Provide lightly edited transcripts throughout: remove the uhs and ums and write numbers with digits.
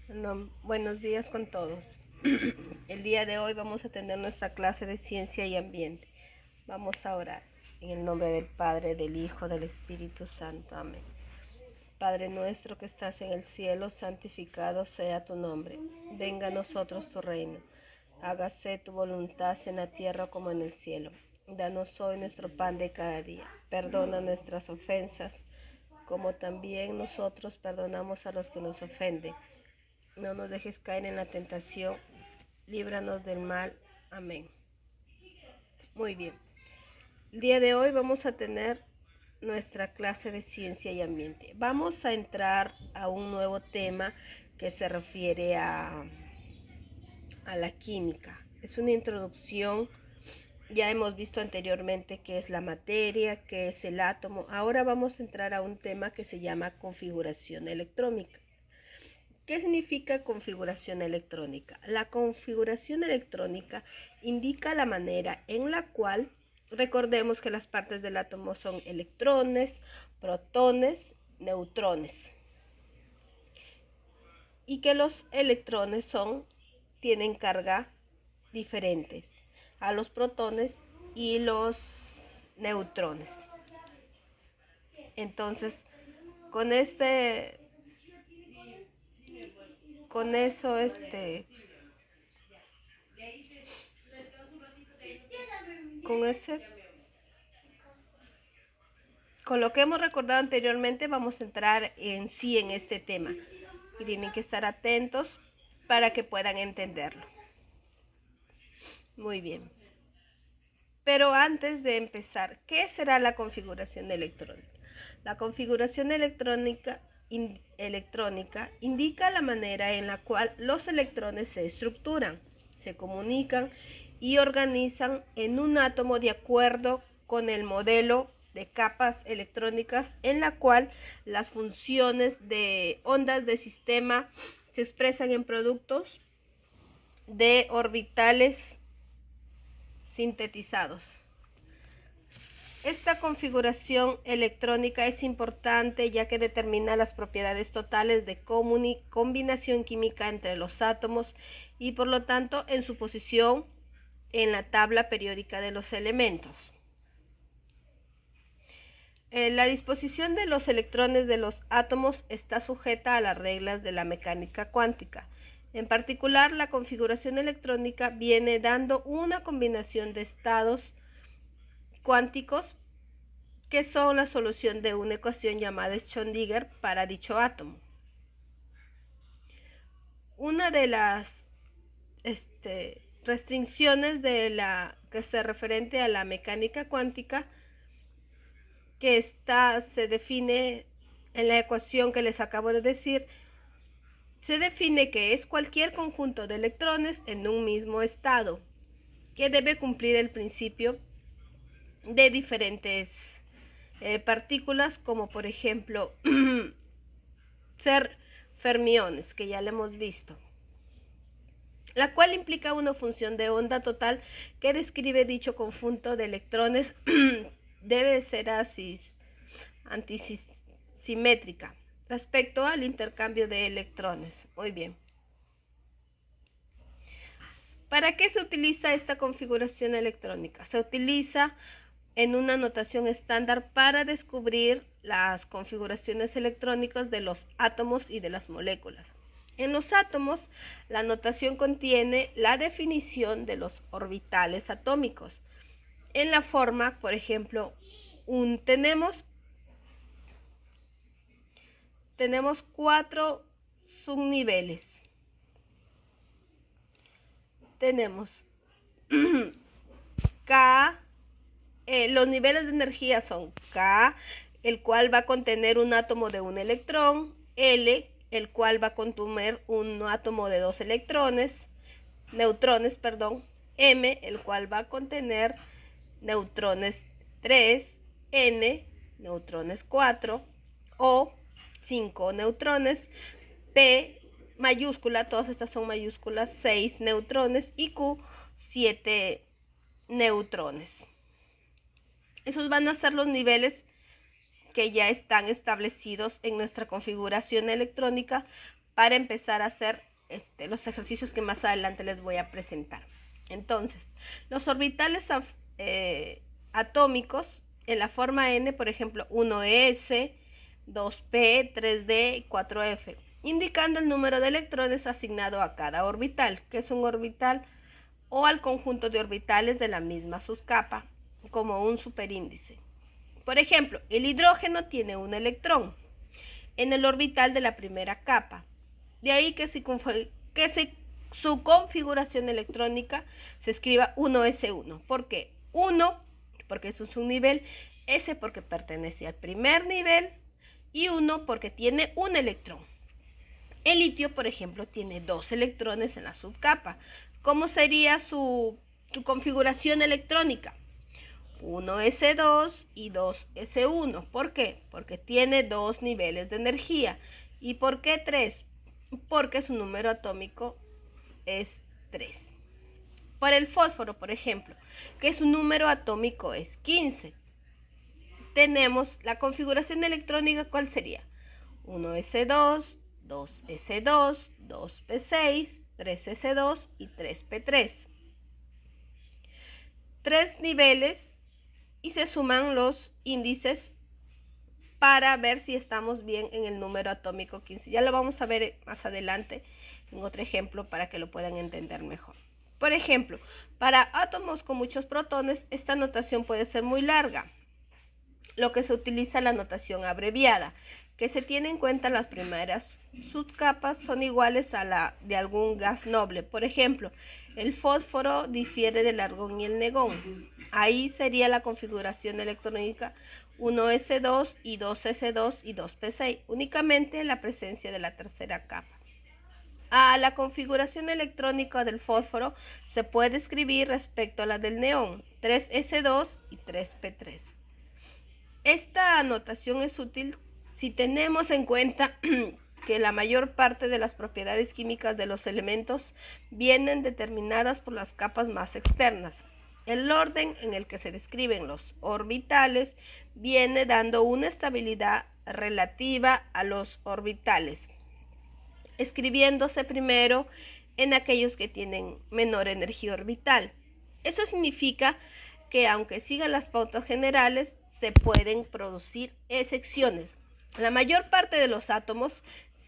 No, buenos días con todos. El día de hoy vamos a tener nuestra clase de ciencia y ambiente. Vamos a orar en el nombre del Padre, del Hijo, del Espíritu Santo. Amén. Padre nuestro que estás en el cielo, santificado sea tu nombre. Venga a nosotros tu reino. Hágase tu voluntad en la tierra como en el cielo. Danos hoy nuestro pan de cada día. Perdona nuestras ofensas, como también nosotros perdonamos a los que nos ofenden. No nos dejes caer en la tentación, líbranos del mal. Amén. Muy bien. El día de hoy vamos a tener nuestra clase de ciencia y ambiente. Vamos a entrar a un nuevo tema que se refiere a la química. Es una introducción. Ya hemos visto anteriormente qué es la materia, qué es el átomo. Ahora vamos a entrar a un tema que se llama configuración electrónica. ¿Qué significa configuración electrónica? La configuración electrónica indica la manera en la cual, recordemos que las partes del átomo son electrones, protones, neutrones, y que los electrones tienen carga diferentes a los protones y los neutrones. Entonces, con este, con eso, con ese Con lo que hemos recordado anteriormente, vamos a entrar en sí en este tema y tienen que estar atentos para que puedan entenderlo. Muy bien. Pero antes de empezar, ¿qué será la configuración electrónica? La configuración electrónica indica la manera en la cual los electrones se estructuran, se comunican y organizan en un átomo de acuerdo con el modelo de capas electrónicas en la cual las funciones de ondas de sistema se expresan en productos de orbitales sintetizados. Esta configuración electrónica es importante ya que determina las propiedades totales de combinación química entre los átomos y por lo tanto en su posición en la tabla periódica de los elementos. La disposición de los electrones de los átomos está sujeta a las reglas de la mecánica cuántica. En particular, la configuración electrónica viene dando una combinación de estados cuánticos que son la solución de una ecuación llamada Schrödinger para dicho átomo. Una de las restricciones que se referente a la mecánica cuántica que se define en la ecuación que les acabo de decir, se define que es cualquier conjunto de electrones en un mismo estado que debe cumplir el principio de diferentes partículas, como por ejemplo ser fermiones, que ya lo hemos visto, la cual implica una función de onda total que describe dicho conjunto de electrones. Debe ser antisimétrica respecto al intercambio de electrones. Muy bien. ¿Para qué se utiliza esta configuración electrónica? Se utiliza en una notación estándar para descubrir las configuraciones electrónicas de los átomos y de las moléculas. En los átomos, la notación contiene la definición de los orbitales atómicos. En la forma, por ejemplo, tenemos 4 subniveles. Tenemos K, los niveles de energía son K, el cual va a contener un átomo de un electrón, L, el cual va a contener un átomo de 2 neutrones, M, el cual va a contener neutrones 3, N, neutrones 4, O, 5 neutrones, P, mayúscula, todas estas son mayúsculas, 6 neutrones y Q, 7 neutrones. Esos van a ser los niveles que ya están establecidos en nuestra configuración electrónica para empezar a hacer los ejercicios que más adelante les voy a presentar. Entonces, los orbitales atómicos en la forma N, por ejemplo, 1s, 2p, 3d y 4f, indicando el número de electrones asignado a cada orbital, que es un orbital, o al conjunto de orbitales de la misma subcapa, como un superíndice. Por ejemplo, el hidrógeno tiene un electrón en el orbital de la primera capa. De ahí que su configuración electrónica se escriba 1s1. ¿Por qué? 1, porque es un subnivel, S porque pertenece al primer nivel y 1 porque tiene un electrón. El litio, por ejemplo, tiene 2 electrones en la subcapa. ¿Cómo sería su configuración electrónica? 1s2 y 2s1. ¿Por qué? Porque tiene 2 niveles de energía. ¿Y por qué 3? Porque su número atómico es 3. Por el fósforo, por ejemplo, que su número atómico es 15. Tenemos la configuración electrónica, ¿cuál sería? 1s2, 2s2, 2p6, 3s2 y 3p3. 3 niveles y se suman los índices para ver si estamos bien en el número atómico 15. Ya lo vamos a ver más adelante en otro ejemplo para que lo puedan entender mejor. Por ejemplo, para átomos con muchos protones, esta notación puede ser muy larga, lo que se utiliza la notación abreviada, que se tiene en cuenta las primeras subcapas son iguales a la de algún gas noble. Por ejemplo, el fósforo difiere del argón y el negón. Ahí sería la configuración electrónica 1s2 y 2s2 y 2p6, únicamente la presencia de la tercera capa. A la configuración electrónica del fósforo se puede escribir respecto a la del neón, 3s2 y 3p3. Esta anotación es útil si tenemos en cuenta que la mayor parte de las propiedades químicas de los elementos vienen determinadas por las capas más externas. El orden en el que se describen los orbitales viene dando una estabilidad relativa a los orbitales, escribiéndose primero en aquellos que tienen menor energía orbital. Eso significa que aunque sigan las pautas generales, se pueden producir excepciones. La mayor parte de los átomos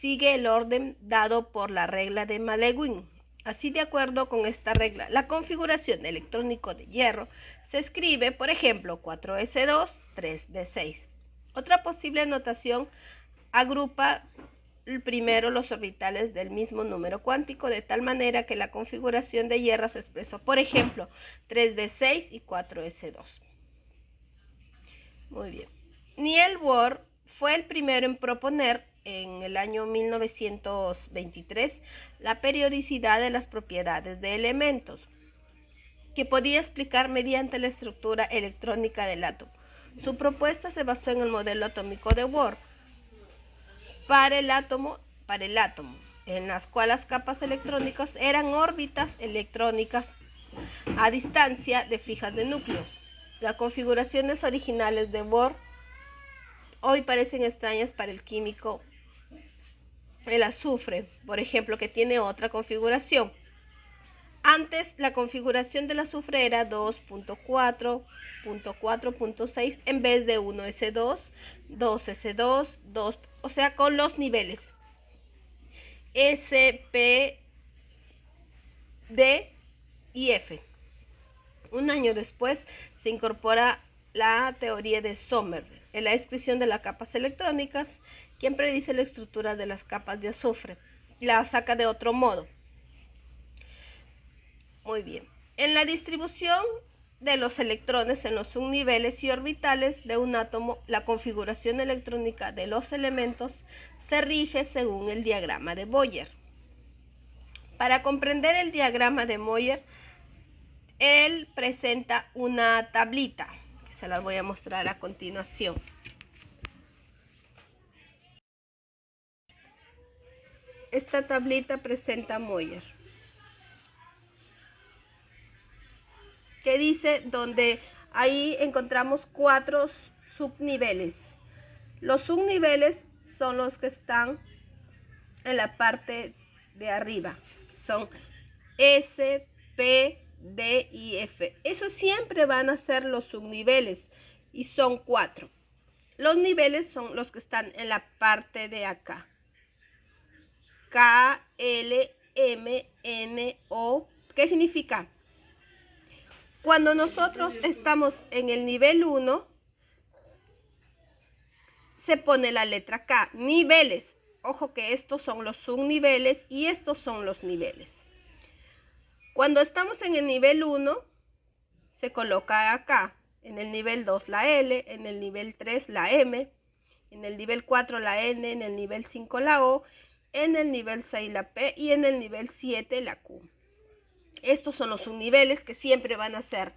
sigue el orden dado por la regla de Malewin. Así, de acuerdo con esta regla, la configuración electrónica de hierro se escribe, por ejemplo, 4s2, 3d6. Otra posible notación agrupa primero los orbitales del mismo número cuántico, de tal manera que la configuración de hierro se expresó, por ejemplo, 3d6 y 4s2. Muy bien. Niels Bohr fue el primero en proponer, en el año 1923, la periodicidad de las propiedades de elementos, que podía explicar mediante la estructura electrónica del átomo. Su propuesta se basó en el modelo atómico de Bohr para el átomo, en las cuales las capas electrónicas eran órbitas electrónicas a distancia de fijas de núcleos. Las configuraciones originales de Bohr hoy parecen extrañas para el químico. El azufre, por ejemplo, que tiene otra configuración. Antes la configuración del azufre era 2.4.4.6 en vez de 1s2, 2s2, 2, o sea, con los niveles S, P, D y F. Un año después se incorpora la teoría de Sommerfeld en la descripción de las capas electrónicas, quien predice la estructura de las capas de azufre. La saca de otro modo. Muy bien. En la distribución de los electrones en los subniveles y orbitales de un átomo, la configuración electrónica de los elementos se rige según el diagrama de Boyer. Para comprender el diagrama de Boyer, él presenta una tablita, que se las voy a mostrar a continuación. Esta tablita presenta a Boyer, que dice donde ahí encontramos 4 subniveles. Los subniveles son los que están en la parte de arriba. Son S, P, D y F. Esos siempre van a ser los subniveles y son 4. Los niveles son los que están en la parte de acá. K, L, M, N, O. ¿Qué significa? Cuando nosotros estamos en el nivel 1, se pone la letra K. Niveles. Ojo que estos son los subniveles y estos son los niveles. Cuando estamos en el nivel 1, se coloca acá. En el nivel 2 la L, en el nivel 3 la M, en el nivel 4 la N, en el nivel 5 la O, en el nivel 6 la P y en el nivel 7 la Q. Estos son los subniveles que siempre van a ser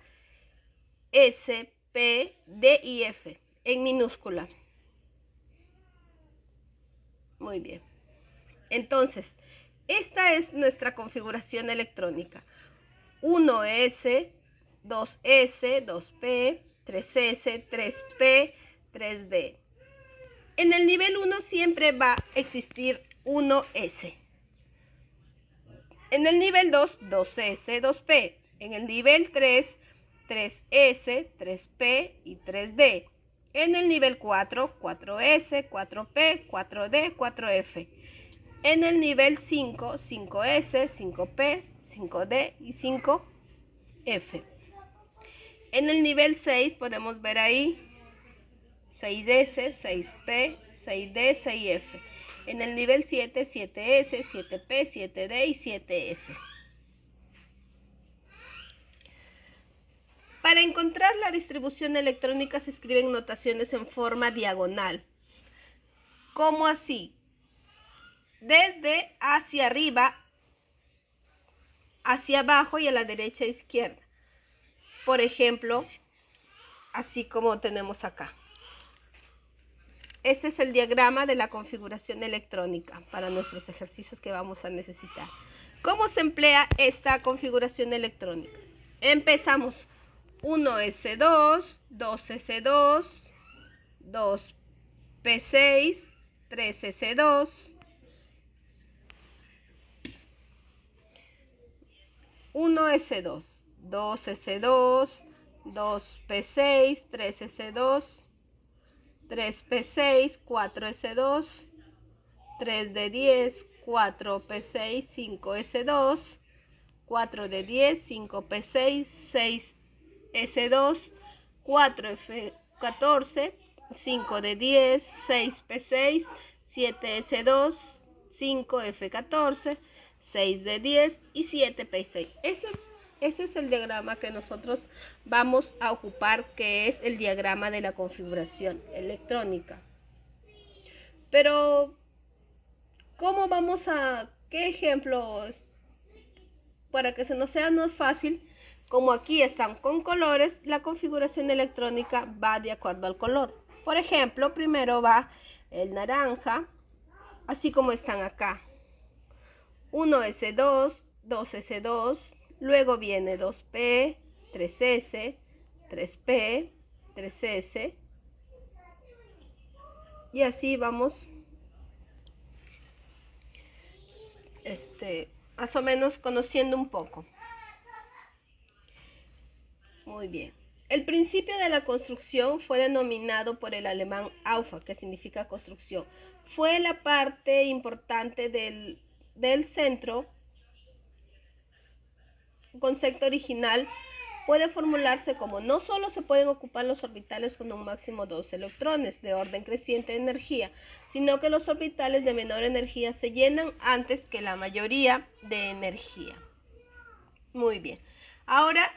S, P, D y F en minúscula. Muy bien. Entonces, esta es nuestra configuración electrónica. 1S, 2S, 2P, 3S, 3P, 3D. En el nivel 1 siempre va a existir 1S. En el nivel 2, 2S, 2P. En el nivel 3, 3S, 3P y 3D. En el nivel 4, 4S, 4P, 4D, 4F. En el nivel 5, 5S, 5P, 5D y 5F. En el nivel 6 podemos ver ahí 6S, 6P, 6D, 6F. En el nivel 7, 7S, 7P, 7D y 7F. Para encontrar la distribución electrónica se escriben notaciones en forma diagonal. ¿Cómo así? Desde hacia arriba, hacia abajo y a la derecha e izquierda. Por ejemplo, así como tenemos acá. Este es el diagrama de la configuración electrónica para nuestros ejercicios que vamos a necesitar. ¿Cómo se emplea esta configuración electrónica? Empezamos 1S2, 2S2, 2P6, 3S2, 1S2, 2S2, 2P6, 3S2, 3P6, 4S2, 3D10, 4P6, 5S2, 4D10, 5P6, 6S2, 4F14, 5D10, 6P6, 7S2, 5F14, 6D10 y 7P6. Ese es el diagrama que nosotros vamos a ocupar, que es el diagrama de la configuración electrónica. Pero, ¿cómo vamos a, qué ejemplo? Para que se nos sea más fácil, como aquí están con colores, la configuración electrónica va de acuerdo al color. Por ejemplo, primero va el naranja, así como están acá. 1S2, 2S2, luego viene 2P, 3S, 3P, 3S. Y así vamos, más o menos conociendo un poco. Muy bien. El principio de la construcción fue denominado por el alemán Aufbau, que significa construcción. Fue la parte importante del centro. Un concepto original puede formularse como: no solo se pueden ocupar los orbitales con un máximo de 2 electrones de orden creciente de energía, sino que los orbitales de menor energía se llenan antes que la mayoría de energía. Muy bien. Ahora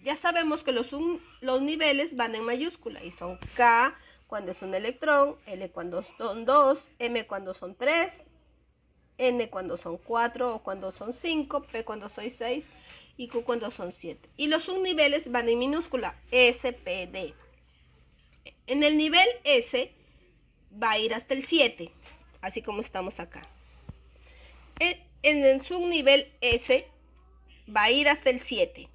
ya sabemos que los niveles van en mayúscula y son K cuando es un electrón, L cuando son 2, M cuando son 3, N cuando son 4 o cuando son 5, P cuando son 6 y Q cuando son 7. Y los subniveles van en minúscula, S, P, D. En el nivel S va a ir hasta el 7, así como estamos acá. En el subnivel S va a ir hasta el 7.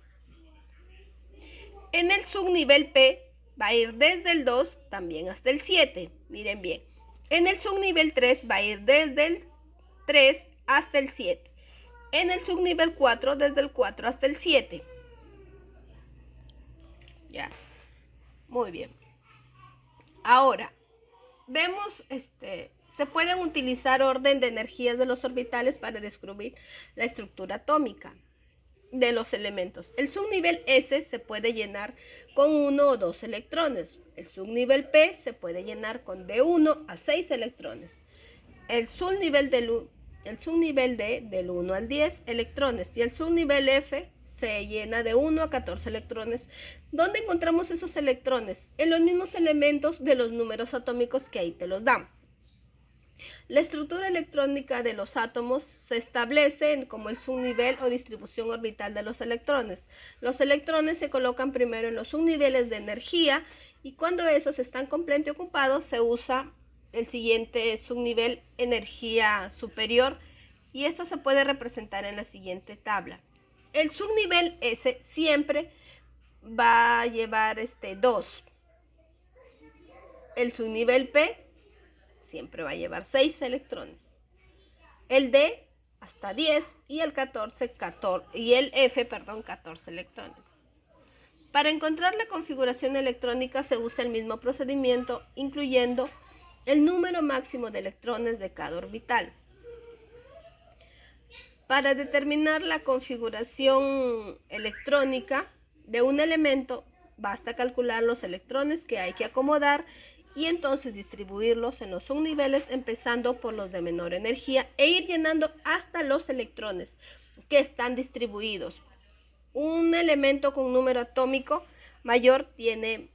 En el subnivel P va a ir desde el 2 también hasta el 7. Miren bien. En el subnivel 3 va a ir desde el 3 hasta el 7. En el subnivel 4, desde el 4 hasta el 7. Ya, muy bien. Ahora, vemos, se pueden utilizar orden de energías de los orbitales para descubrir la estructura atómica de los elementos. El subnivel S se puede llenar con 1 o 2 electrones. El subnivel P se puede llenar con de 1 a 6 electrones. El subnivel D del 1 al 10 electrones y el subnivel F se llena de 1 a 14 electrones. ¿Dónde encontramos esos electrones? En los mismos elementos de los números atómicos que ahí te los dan. La estructura electrónica de los átomos se establece como el subnivel o distribución orbital de los electrones. Los electrones se colocan primero en los subniveles de energía y cuando esos están completamente ocupados se usa el siguiente subnivel, energía superior, y esto se puede representar en la siguiente tabla. El subnivel S siempre va a llevar 2. El subnivel P siempre va a llevar 6 electrones. El D hasta 10 y el F, 14 electrones. Para encontrar la configuración electrónica se usa el mismo procedimiento, incluyendo el número máximo de electrones de cada orbital. Para determinar la configuración electrónica de un elemento, basta calcular los electrones que hay que acomodar y entonces distribuirlos en los subniveles, empezando por los de menor energía e ir llenando hasta los electrones que están distribuidos. Un elemento con número atómico mayor tiene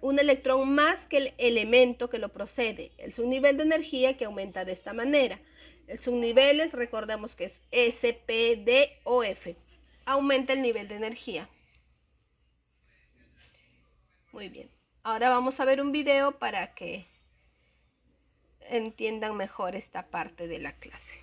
un electrón más que el elemento que lo procede. El subnivel de energía que aumenta de esta manera. El subniveles, recordemos que es S, P, D o F. Aumenta el nivel de energía. Muy bien. Ahora vamos a ver un video para que entiendan mejor esta parte de la clase.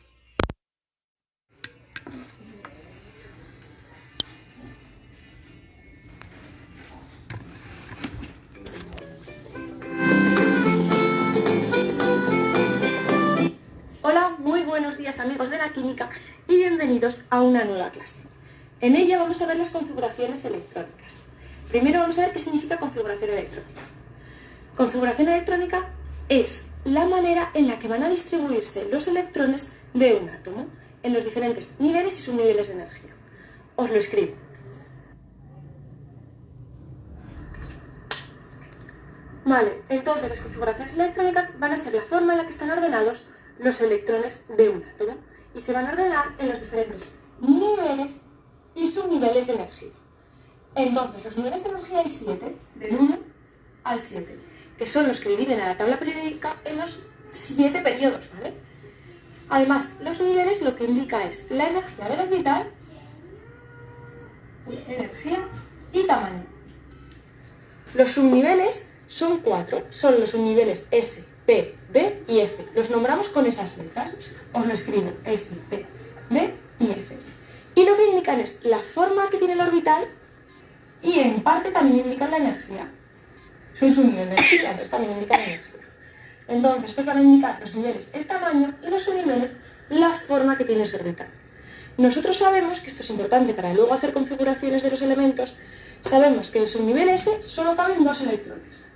Hola, muy buenos días amigos de la química y bienvenidos a una nueva clase. En ella vamos a ver las configuraciones electrónicas. Primero vamos a ver qué significa configuración electrónica. Configuración electrónica es la manera en la que van a distribuirse los electrones de un átomo en los diferentes niveles y subniveles de energía. Os lo escribo. Vale, entonces las configuraciones electrónicas van a ser la forma en la que están ordenados los electrones de un átomo y se van a ordenar en los diferentes niveles y subniveles de energía. Entonces, los niveles de energía hay 7, del 1 al 7, que son los que dividen a la tabla periódica en los 7 periodos, ¿vale? Además, los niveles lo que indica es la energía del orbital, energía y tamaño. Los subniveles son 4, son los subniveles S, P, D y F. Los nombramos con esas letras. Os lo escribo, S, P, D y F. Y lo que indican es la forma que tiene el orbital y en parte también indican la energía. Son subniveles de energía, entonces también indican energía. Entonces, estos van a indicar los niveles, el tamaño y los subniveles, la forma que tiene ese orbital. Nosotros sabemos que esto es importante para luego hacer configuraciones de los elementos. Sabemos que en el subnivel S solo caben 2 electrones.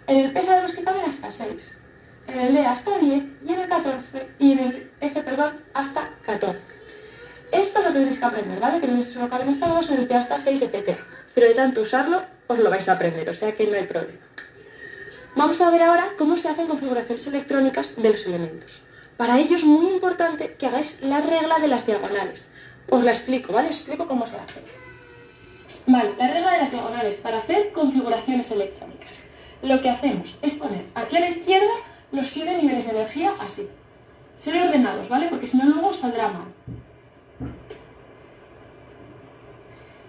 En el P sabemos que caben hasta 6. En el D hasta 10 y en el 14 y en el F, hasta 14. Esto lo tenéis que aprender, ¿vale? Que en el S solo caben hasta 2, en el P hasta 6, etc. Pero de tanto usarlo, os lo vais a aprender, o sea que no hay problema. Vamos a ver ahora cómo se hacen configuraciones electrónicas de los elementos. Para ello es muy importante que hagáis la regla de las diagonales. Os la explico, ¿vale? Os explico cómo se hace. Vale, la regla de las diagonales para hacer configuraciones electrónicas. Lo que hacemos es poner aquí a la izquierda los 7 niveles de energía así. Ser ordenados, ¿vale? Porque si no luego os saldrá mal.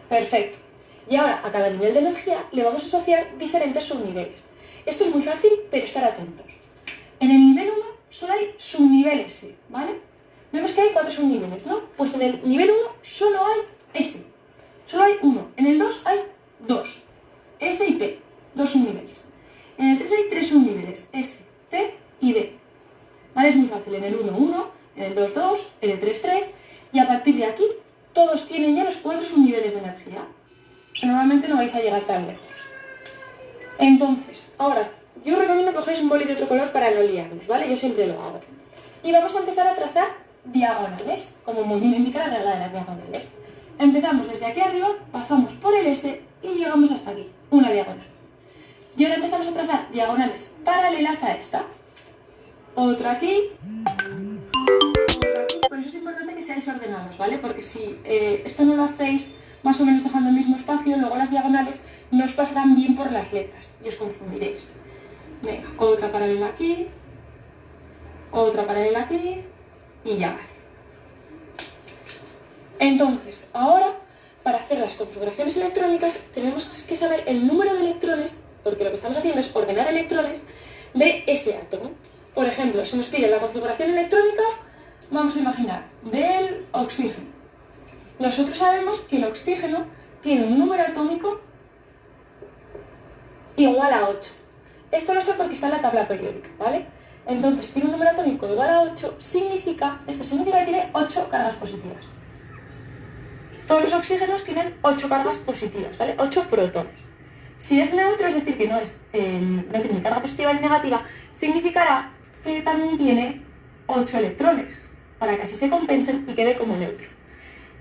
Perfecto. Y ahora a cada nivel de energía le vamos a asociar diferentes subniveles. Esto es muy fácil, pero estar atentos. En el nivel 1 solo hay subniveles S, ¿vale? Vemos que hay 4 subniveles, ¿no? Pues en el nivel 1 solo hay S. Solo hay 1. En el 2 hay 2. S y P. 2 subniveles. En el 3 hay 3 subniveles. S, T y D. ¿Vale? Es muy fácil. En el 1, 1. L2, 2, L3, 3, y a partir de aquí todos tienen ya los 4 subniveles de energía. Normalmente no vais a llegar tan lejos. Entonces, ahora, yo os recomiendo que cogáis un boli de otro color para no liarnos, ¿vale? Yo siempre lo hago. Y vamos a empezar a trazar diagonales, como muy bien indica la regla de las diagonales. Empezamos desde aquí arriba, pasamos por el S y llegamos hasta aquí, una diagonal. Y ahora empezamos a trazar diagonales paralelas a esta. Otra aquí, otra aquí. Por eso es importante que seáis ordenados, ¿vale? Porque si esto no lo hacéis más o menos dejando el mismo espacio, luego las diagonales no os pasarán bien por las letras y os confundiréis. Venga, otra paralela aquí, otra paralela aquí y ya vale. Entonces, ahora, para hacer las configuraciones electrónicas, tenemos que saber el número de electrones, porque lo que estamos haciendo es ordenar electrones de ese átomo. Por ejemplo, si nos pide la configuración electrónica, vamos a imaginar, del oxígeno. Nosotros sabemos que el oxígeno tiene un número atómico igual a 8. Esto lo sé porque está en la tabla periódica, ¿vale? Entonces, si tiene un número atómico igual a 8, esto significa que tiene 8 cargas positivas. Todos los oxígenos tienen 8 cargas positivas, ¿vale? 8 protones. Si es neutro, es decir, que no tiene ni carga positiva ni negativa, significará que también tiene 8 electrones, para que así se compensen y quede como neutro.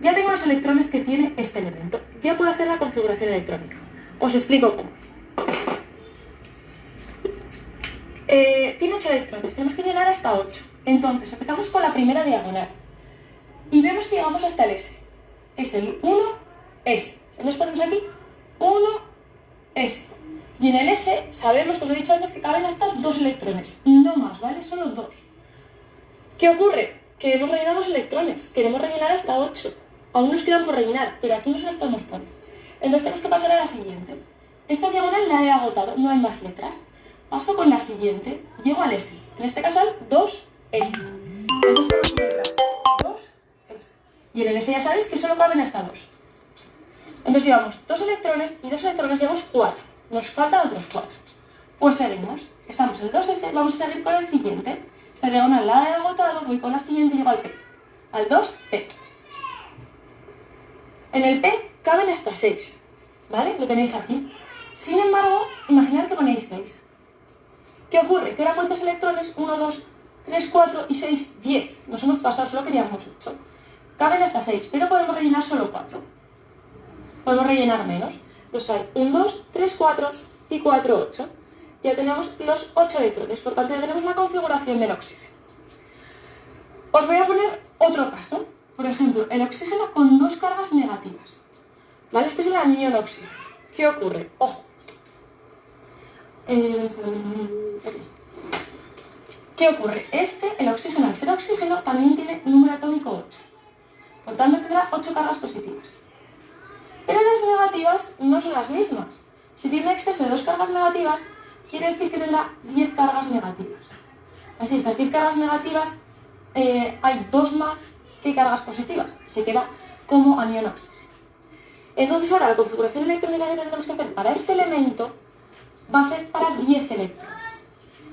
Ya tengo los electrones que tiene este elemento. Ya puedo hacer la configuración electrónica. Os explico cómo. Tiene 8 electrones, tenemos que llenar hasta 8. Entonces, empezamos con la primera diagonal. Y vemos que llegamos hasta el S. Es el 1, S. Entonces ponemos aquí 1, S. Y en el S sabemos, como he dicho antes, que caben hasta 2 electrones. No más, ¿vale? Solo 2. ¿Qué ocurre? Que hemos rellenado los electrones. Queremos rellenar hasta 8. Aún nos quedan por rellenar, pero aquí no se los podemos poner. Entonces tenemos que pasar a la siguiente. Esta diagonal la he agotado, no hay más letras. Paso con la siguiente, llego al S. En este caso al 2S. Entonces tenemos letras 2S. Y en el S ya sabéis que solo caben hasta 2. Entonces llevamos 2 electrones y 2 electrones llevamos 4. Nos faltan otros 4. Pues seguimos. Estamos en el 2S, vamos a seguir con el siguiente. Esta diagonal la he agotado, voy con la siguiente y llego al P. Al 2P. En el P caben hasta 6. ¿Vale? Lo tenéis aquí. Sin embargo, imaginad que ponéis 6. ¿Qué ocurre? Que ahora cuántos electrones, 1, 2, 3, 4 y 6, 10. Nos hemos pasado, solo queríamos 8. Caben hasta 6, pero podemos rellenar solo 4. Podemos rellenar menos. Los hay 1, 2, 3, 4 y 4, 8. Ya tenemos los 8 electrones, por tanto ya tenemos la configuración del oxígeno. Os voy a poner otro caso. Por ejemplo, el oxígeno con 2 cargas negativas. ¿Vale? Este es el anión oxígeno. ¿Qué ocurre? Ojo. ¿Qué ocurre? El oxígeno, al ser oxígeno, también tiene número atómico 8. Por tanto, tendrá 8 cargas positivas. Pero las negativas no son las mismas. Si tiene un exceso de 2 cargas negativas, quiere decir que tendrá 10 cargas negativas. Así, estas 10 cargas negativas, hay 2 más que cargas positivas. Se queda como anión oxígeno. Entonces, ahora la configuración electrónica que tendremos que hacer para este elemento va a ser para 10 electrones.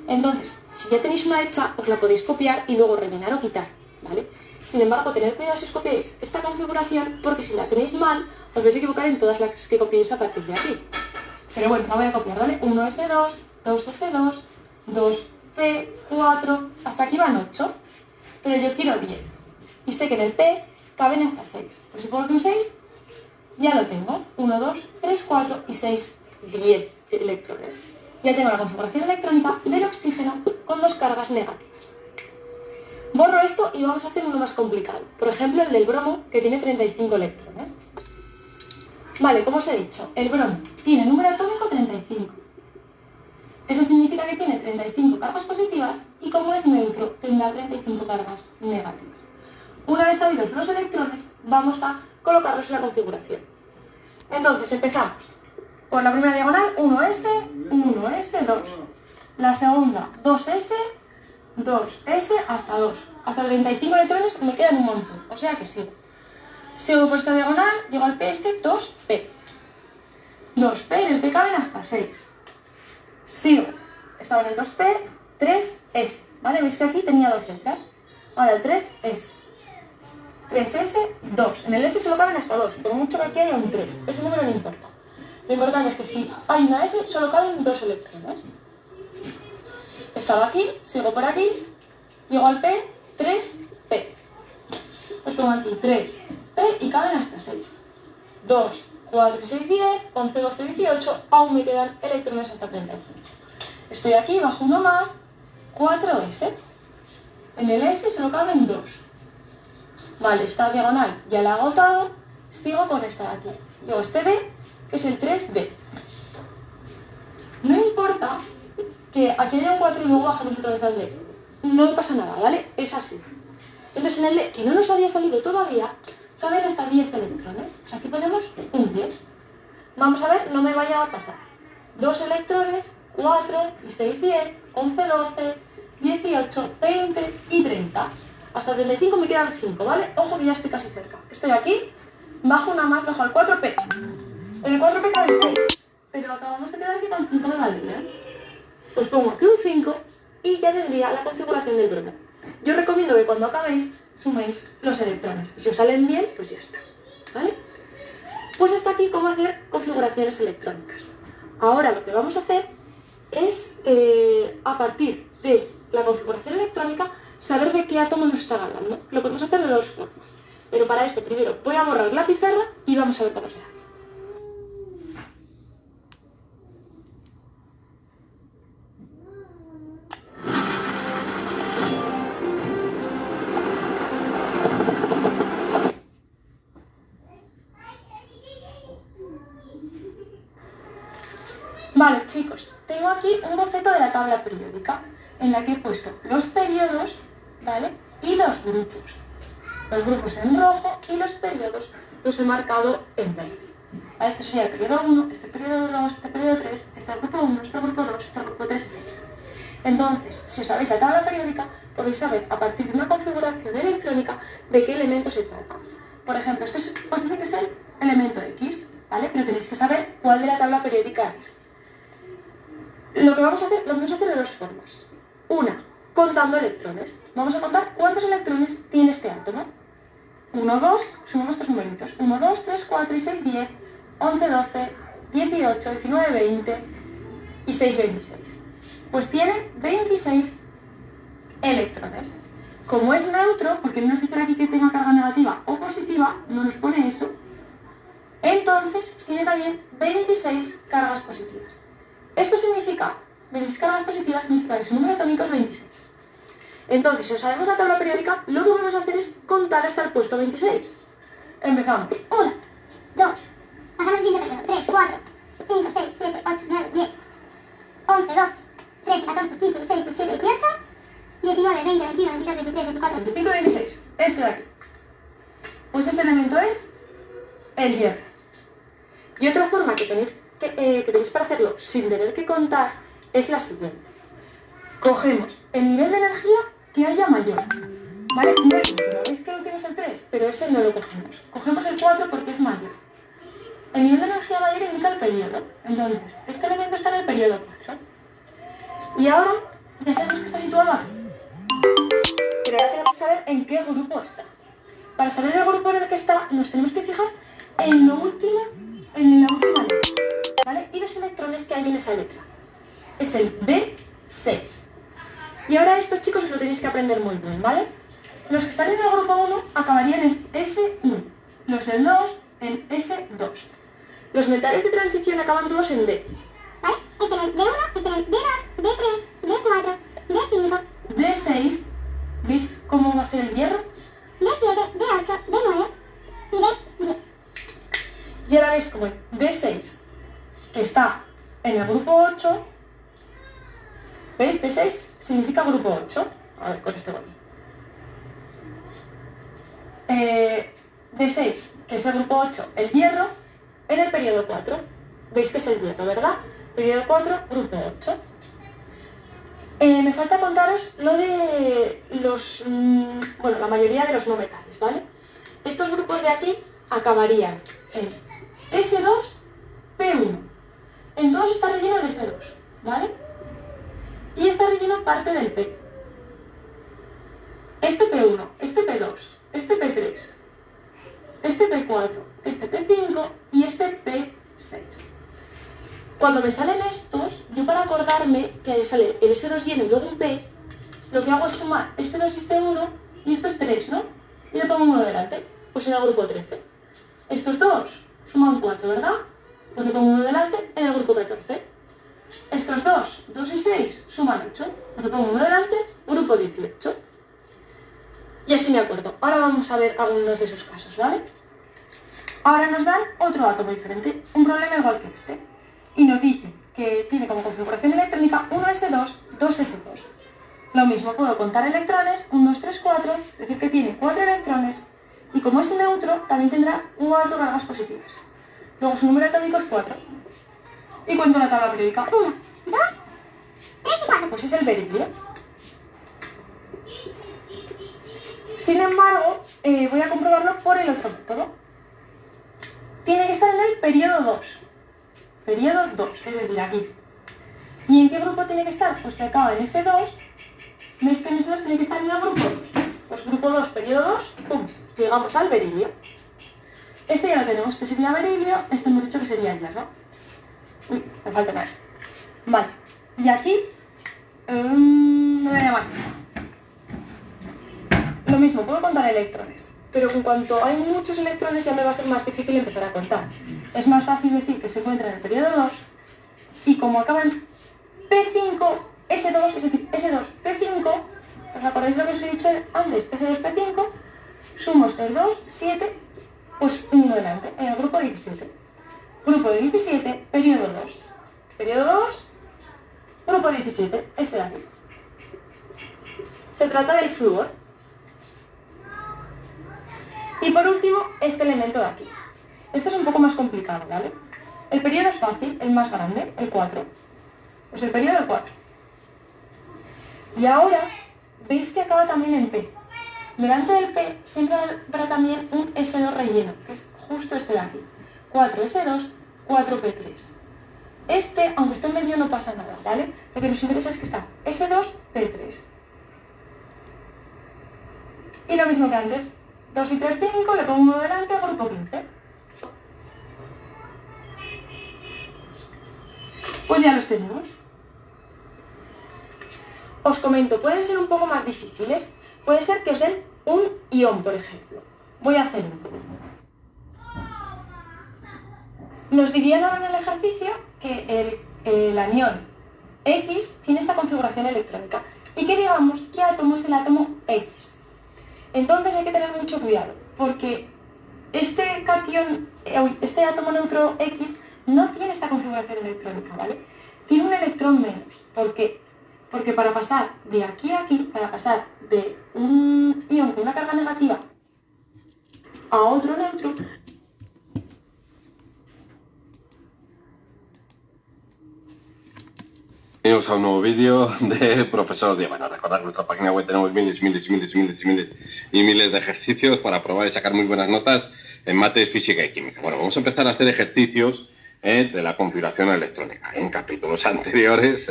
Entonces, si ya tenéis una hecha, os la podéis copiar y luego rellenar o quitar, ¿vale? Sin embargo, tened cuidado si os copiáis esta configuración, porque si la tenéis mal, os vais a equivocar en todas las que copiéis a partir de aquí. Pero bueno, la voy a copiar, ¿vale? 1S2, 2S2, 2P, 4, hasta aquí van 8, pero yo quiero 10. Y sé que en el P caben hasta 6. Pues si pongo aquí un 6, ya lo tengo. 1, 2, 3, 4 y 6, 10 electrones. Ya tengo la configuración electrónica del oxígeno con 2 cargas negativas. Borro esto y vamos a hacer uno más complicado. Por ejemplo, el del bromo, que tiene 35 electrones. Vale, como os he dicho, el bromo tiene número atómico 35. Eso significa que tiene 35 cargas positivas y como es neutro, tendrá 35 cargas negativas. Una vez sabidos los electrones, vamos a colocarlos en la configuración. Entonces, empezamos. Por la primera diagonal, 1S, 1S, 2. La segunda, 2S, 2S hasta 2. Hasta 35 electrones me quedan un montón, o sea que sigo. Sigo por esta diagonal, llego al P 2P. 2P, en el P caben hasta 6. Sigo. Estaba en el 2P, 3S. ¿Vale? ¿Veis que aquí tenía 2 letras? Ahora el 3 es 3S, 2. En el S solo caben hasta 2, por mucho que aquí haya un 3. Ese número no importa. Lo importante es que si hay una S, solo caben 2 electrones. Estaba aquí, sigo por aquí, llego al P, 3P. Pues pongo aquí 3P y caben hasta 6. 2, 4 y 6, 10, 11, 12, 18, aún me quedan electrones hasta 35. Estoy aquí, bajo uno más, 4S. En el S solo caben 2. Vale, esta diagonal ya la he agotado, sigo con esta de aquí. Luego este D, que es el 3D. No importa que aquí haya un 4 y luego bajemos otra vez al D. No pasa nada, ¿vale? Es así. Entonces en el D, que no nos había salido todavía, caben hasta 10 electrones. O sea, aquí ponemos un 10. Vamos a ver, no me vaya a pasar. 2 electrones, 4 y 6, 10, 11, 12, 18, 20 y 30. Hasta 35 me quedan 5, ¿vale? Ojo que ya estoy casi cerca. Estoy aquí, bajo una más, bajo al 4P. En el 4P caben 6, pero acabamos de quedar aquí con 5 de valía, ¿eh? Pues pongo aquí un 5 y ya tendría la configuración del grupo. Yo recomiendo que cuando acabéis suméis los electrones. Si os salen bien, pues ya está, ¿vale? Pues hasta aquí cómo hacer configuraciones electrónicas. Ahora lo que vamos a hacer es, a partir de la configuración electrónica, saber de qué átomo nos está hablando. Lo podemos hacer de dos formas. Pero para esto primero voy a borrar la pizarra y vamos a ver cómo se hace. Vale, chicos, tengo aquí un boceto de la tabla periódica en la que he puesto los periodos, ¿vale? Y los grupos. Los grupos en rojo y los periodos los he marcado en verde. ¿Vale? Este sería el periodo 1, este periodo 2, este periodo 3, este grupo 1, este grupo 2, este grupo 3, etc. Entonces, si os sabéis la tabla periódica, podéis saber a partir de una configuración electrónica de qué elemento se trata. Por ejemplo, este os dice que es el elemento X, ¿vale? Pero tenéis que saber cuál de la tabla periódica es. Lo que vamos a hacer, lo vamos a hacer de dos formas. Una, contando electrones. Vamos a contar cuántos electrones tiene este átomo. 1, 2, sumamos estos numeritos. 1, 2, 3, 4 y 6, 10, 11, 12, 18, 19, 20 y 6, 26. Pues tiene 26 electrones. Como es neutro, porque no nos dice aquí que tenga carga negativa o positiva, no nos pone eso, entonces tiene también 26 cargas positivas. Esto significa, 26 cargas positivas significa que su número atómico es 26. Entonces, si os sabemos la tabla periódica, lo que vamos a hacer es contar hasta el puesto 26. Empezamos. 1, 2, pasamos al siguiente periodo. 3, 4, 5, 6, 7, 8, 9, 10, 11, 12, 13, 14, 15, 16, 17, 18, 19, 20, 21, 22, 23, 24, 25 y 26. Este de aquí. Pues ese elemento es el hierro. Y otra forma que tenéis para hacerlo sin tener que contar es la siguiente. Cogemos el nivel de energía que haya mayor. ¿Vale? No el último, veis que el último es el 3, pero ese no lo cogemos. Cogemos el 4 porque es mayor. El nivel de energía mayor indica el periodo. Entonces, este elemento está en el periodo 4. Y ahora ya sabemos que está situado aquí. Pero ahora tenemos que saber en qué grupo está. Para saber el grupo en el que está, nos tenemos que fijar en lo último, en la última letra, ¿vale? Y los electrones que hay en esa letra. Es el D6. Y ahora esto, chicos, os lo tenéis que aprender muy bien, ¿vale? Los que están en el grupo 1 acabarían en S1. Los del 2 en S2. Los metales de transición acaban todos en D. ¿vale? Este en el D1, este en el D2, D3, D4, D5, D6, ¿veis cómo va a ser el hierro? D7, D8, D9 y D10. Y ahora veis como el D6, que está en el grupo 8, ¿veis? D6 significa grupo 8. A ver, con este boli. D6, que es el grupo 8, el hierro, en el periodo 4. ¿Veis que es el hierro, verdad? Periodo 4, grupo 8. Me falta contaros lo de los, bueno, la mayoría de los no metales, ¿vale? Estos grupos de aquí acabarían en S2, P1. En todos está relleno de S2, ¿vale? Y está relleno parte del P. este P1, este P2, este P3, este P4, este P5 y este P6. Cuando me salen estos, yo para acordarme que sale el S2 lleno y luego un P, lo que hago es sumar este 2 y este 1 y esto es 3, ¿no? Y le pongo 1 delante, pues en el grupo 13. Estos dos suman 4, ¿verdad? Pues le pongo 1 delante en el grupo 14. Estos dos, 2 y 6, suman 8. Pues le pongo 1 delante, grupo 18. Y así me acuerdo. Ahora vamos a ver algunos de esos casos, ¿vale? Ahora nos dan otro átomo diferente, un problema igual que este. Y nos dicen que tiene como configuración electrónica 1s2, 2s2. Lo mismo, puedo contar electrones, 1, 2, 3, 4, es decir que tiene 4 electrones. Y como es neutro, también tendrá 4 cargas positivas. Luego su número atómico es 4. Y cuento la tabla periódica. 1, 2, 3 y 4. Pues es el berilio. Sin embargo, voy a comprobarlo por el otro método. Tiene que estar en el periodo 2. Periodo 2, es decir, aquí. ¿Y en qué grupo tiene que estar? Pues si acaba en S2, ¿veis que en S2 tiene que estar en el grupo 2? Pues grupo 2, periodo 2, ¡pum! Llegamos al berilio. Este ya lo tenemos, este sería berilio, este hemos dicho que sería hierro. Uy, me falta nada. Vale, y aquí me voy a llamar. Lo mismo, puedo contar electrones, pero en cuanto hay muchos electrones ya me va a ser más difícil empezar a contar. Es más fácil decir que se encuentra en el periodo 2 y como acaba en P5, S2, es decir, S2, P5, ¿os acordáis de lo que os he dicho antes? S2, P5, sumo estos dos, 7, pues uno delante, en el grupo 17. Grupo de 17, periodo 2. Periodo 2, grupo 17, este de aquí. Se trata del flúor. Y por último, este elemento de aquí. Este es un poco más complicado, ¿vale? El periodo es fácil, el más grande, el 4. Pues el periodo del 4. Y ahora, veis que acaba también en P. Delante del P siempre habrá también un S2 relleno, que es justo este de aquí. 4S2, 4P3. Este, aunque esté en medio, no pasa nada, ¿vale? Lo que nos interesa es que está S2, P3. Y lo mismo que antes. 2 y 3, 5, le pongo uno delante al grupo 15. Pues ya los tenemos. Os comento, pueden ser un poco más difíciles. Puede ser que os den un ion, por ejemplo. Voy a hacer uno. Nos dirían ahora en el ejercicio que el anión X tiene esta configuración electrónica y que digamos qué átomo es el átomo X. Entonces hay que tener mucho cuidado, porque este átomo neutro X no tiene esta configuración electrónica, ¿vale? Tiene un electrón menos. ¿Por qué? Porque para pasar de aquí a aquí, para pasar de un ion con una carga negativa a otro neutro, Bienvenidos a un nuevo vídeo de Profesor Díaz. Bueno, recordad que en nuestra página web tenemos miles de ejercicios para probar y sacar muy buenas notas en mates, física y química. Bueno, vamos a empezar a hacer ejercicios de la configuración electrónica. En capítulos anteriores,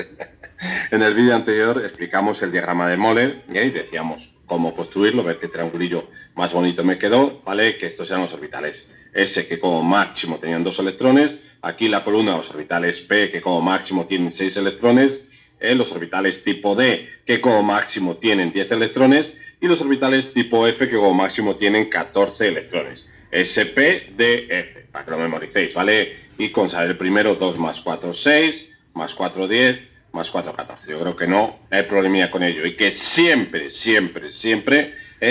en el vídeo anterior, explicamos el diagrama de Moller y decíamos cómo construirlo, ver qué triangulillo más bonito me quedó, ¿vale? Que estos eran los orbitales S, que como máximo tenían 2 electrones. Aquí la columna, los orbitales P, que como máximo tienen 6 electrones, los orbitales tipo D, que como máximo tienen 10 electrones, y los orbitales tipo F, que como máximo tienen 14 electrones. SP, D, F, para que lo memoricéis, ¿vale? Y con saber el primero, 2 más 4, 6, más 4, 10, más 4, 14. Yo creo que no hay problemilla con ello, y que siempre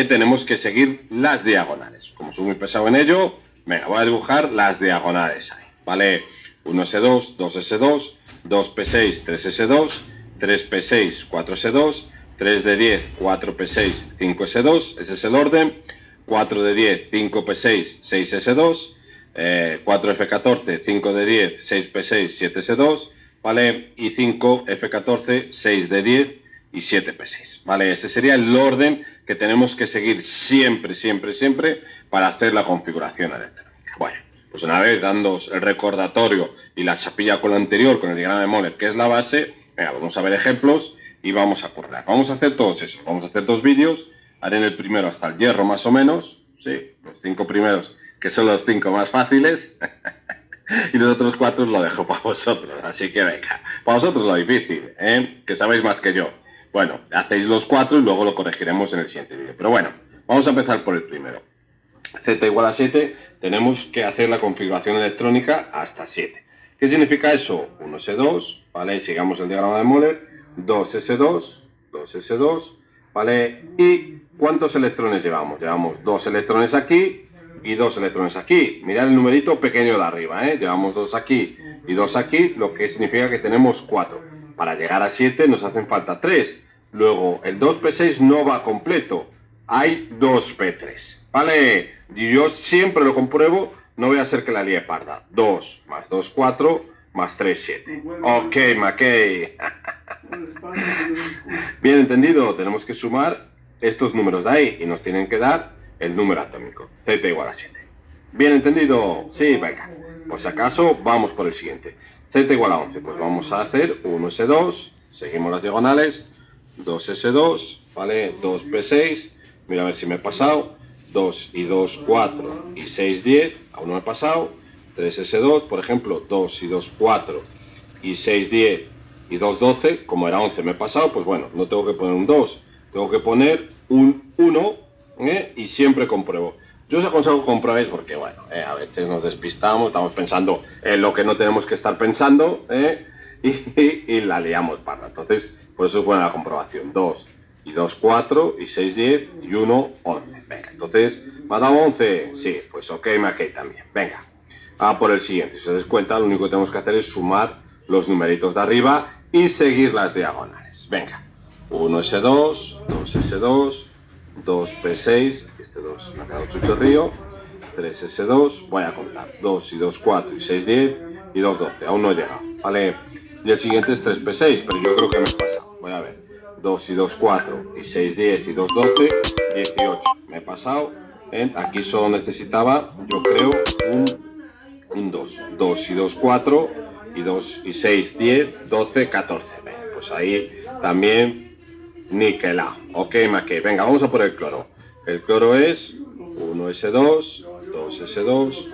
tenemos que seguir las diagonales. Como soy muy pesado en ello, venga, voy a dibujar las diagonales ahí. ¿Vale? 1S2, 2S2, 2P6, 3S2, 3P6, 4S2, 3 de 10, 4P6, 5S2, ese es el orden, 4 de 10, 5P6, 6S2, 4F14, 5 de 10, 6P6, 7S2, ¿vale? Y 5F14, 6 de 10 y 7P6, ¿vale? Ese sería el orden que tenemos que seguir siempre para hacer la configuración electrónica. Bueno. Pues una vez dándoos el recordatorio y la chapilla con lo anterior, con el diagrama de Moller, que es la base, venga, vamos a ver ejemplos y vamos a currar. Vamos a hacer todos eso. Vamos a hacer 2 vídeos Haré en el primero hasta el hierro más o menos, sí, los 5 primeros, que son los 5 más fáciles, y los otros 4 lo dejo para vosotros, así que venga, para vosotros lo difícil, que sabéis más que yo. Bueno, hacéis los 4 y luego lo corregiremos en el siguiente vídeo, pero bueno, vamos a empezar por el primero. Z igual a 7, tenemos que hacer la configuración electrónica hasta 7. ¿Qué significa eso? 1s2, ¿vale? Y sigamos el diagrama de Moller, 2s2, 2s2, ¿vale? ¿Y cuántos electrones llevamos? Llevamos 2 electrones aquí y 2 electrones aquí. Mirad el numerito pequeño de arriba, ¿eh? Llevamos 2 aquí y 2 aquí, lo que significa que tenemos 4. Para llegar a 7 nos hacen falta 3. Luego, el 2p6 no va completo. Hay 2p3, ¿vale? Y yo siempre lo compruebo, no voy a hacer que la líe parda. 2 más 2, 4, más 3, 7. Ok, Mackey. Bien entendido, tenemos que sumar estos números de ahí y nos tienen que dar el número atómico. Z igual a 7. Bien entendido, sí, venga. Por si acaso, vamos por el siguiente. Z igual a 11, pues vamos a hacer 1s2, seguimos las diagonales, 2s2, ¿vale? 2p6, mira a ver si me he pasado, 2 y 2, 4 y 6, 10, aún no me he pasado, 3s2, por ejemplo, 2 y 2, 4 y 6, 10 y 2, 12, como era 11 me he pasado, pues bueno, no tengo que poner un 2, tengo que poner un 1, y siempre compruebo. Yo os aconsejo que comprobéis porque, bueno, a veces nos despistamos, estamos pensando en lo que no tenemos que estar pensando, y la liamos parda. Entonces, por eso es buena la comprobación. 2 y 2, 4 y 6, 10 y 1, 11. Venga, entonces, ¿me ha dado 11? Sí, pues ok, Mackey también. Venga, a por el siguiente. Si os dais cuenta, lo único que tenemos que hacer es sumar los numeritos de arriba y seguir las diagonales. Venga, 1s2, 2s2, 2p6, este 2 me ha quedado chuchorrío, 3s2, voy a contar, 2 y 2, 4 y 6, 10 y 2, 12, aún no he llegado, ¿vale? Y el siguiente es 3p6, pero yo creo que me he pasado, voy a ver, 2 y 2, 4 y 6, 10 y 2, 12, 18, me he pasado, aquí solo necesitaba, yo creo, un 2, 2 y 2, 4 y 2 y 6, 10, 12, 14, venga, pues ahí también niquelado. Ok, Mackey. Venga, vamos a por el cloro. El cloro es 1s2, 2s2,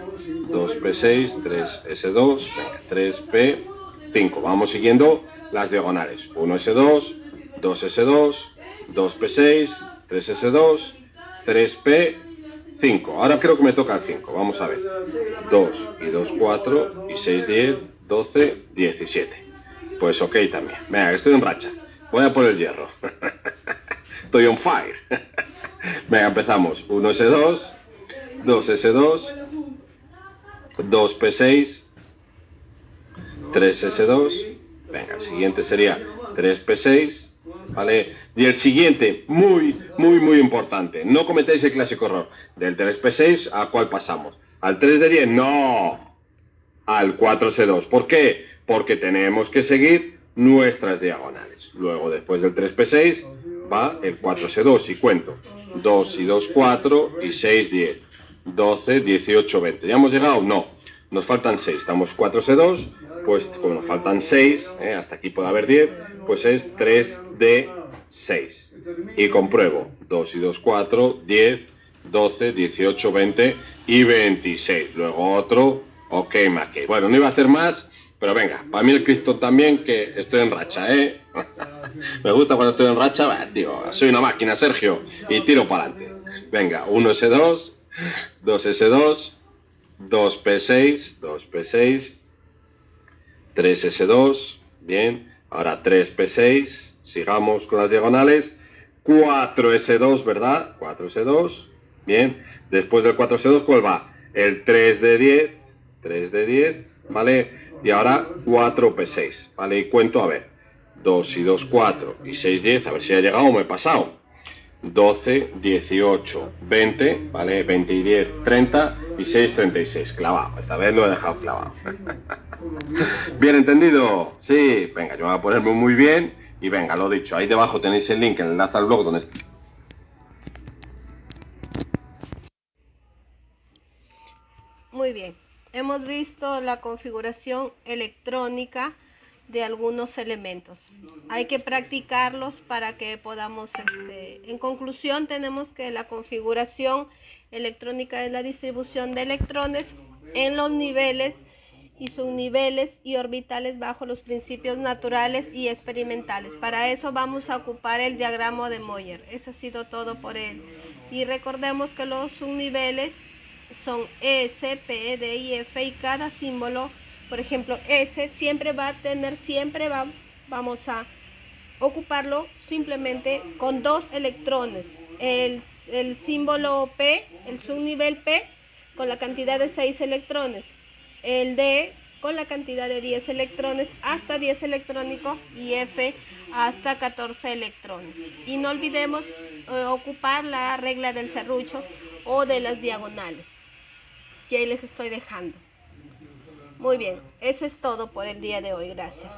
2p6, 3s2, venga, 3p5. Vamos siguiendo las diagonales. 1s2, 2s2, 2p6, 3s2, 3p5. Ahora creo que me toca el 5. Vamos a ver. 2 y 2, 4 y 6, 10, 12, 17. Pues ok también. Venga, estoy en racha. Voy a por el hierro. Estoy on fire. Venga, empezamos. 1s2, 2s2, 2p6, 3s2. Venga, el siguiente sería 3p6, ¿vale? Y el siguiente, muy importante. No cometáis el clásico error. Del 3p6, ¿a cuál pasamos? ¿Al 3 de 10? ¡No! Al 4s2. ¿Por qué? Porque tenemos que seguir nuestras diagonales. Luego, después del 3p6, va el 4s2 y cuento. 2 y 2, 4 y 6, 10. 12, 18, 20. ¿Ya hemos llegado? No. Nos faltan 6. Estamos 4s2, pues como nos faltan 6, hasta aquí puede haber 10, pues es 3d6. Y compruebo. 2 y 2, 4, 10, 12, 18, 20 y 26. Luego otro. Ok, Mackey. Bueno, no iba a hacer más. Pero venga, para mí el Cristo también, que estoy en racha, Me gusta cuando estoy en racha, digo, soy una máquina, Sergio, y tiro para adelante. Venga, 1s2, 2s2, 2p6, 2p6, 3s2, bien, ahora 3p6, sigamos con las diagonales, 4s2, ¿verdad? 4s2, bien, después del 4s2, ¿cuál va? El 3 de 10, 3 de 10, ¿vale? Y ahora 4p6, ¿vale? Y cuento, a ver, 2 y 2, 4 y 6, 10, a ver si ha llegado o me he pasado. 12, 18, 20, ¿vale? 20 y 10, 30 y 6, 36, clavado. Esta vez lo he dejado clavado. ¿Bien entendido? Sí, venga, yo voy a ponerme muy bien y venga, lo dicho, ahí debajo tenéis el link, el enlace al blog donde... Muy bien. Hemos visto la configuración electrónica de algunos elementos. Hay que practicarlos para que podamos, en conclusión, tenemos que la configuración electrónica es la distribución de electrones en los niveles y subniveles y orbitales bajo los principios naturales y experimentales. Para eso vamos a ocupar el diagrama de Moyer. Eso ha sido todo por él. Y recordemos que los subniveles son S, P, D y F, y cada símbolo, por ejemplo, S siempre va a tener, vamos a ocuparlo simplemente con 2 electrones. El símbolo P, el subnivel P, con la cantidad de 6 electrones. El D con la cantidad de 10 electrones hasta 10 electrónicos y F hasta 14 electrones. Y no olvidemos ocupar la regla del serrucho o de las diagonales, que ahí les estoy dejando. Muy bien, eso es todo por el día de hoy. Gracias.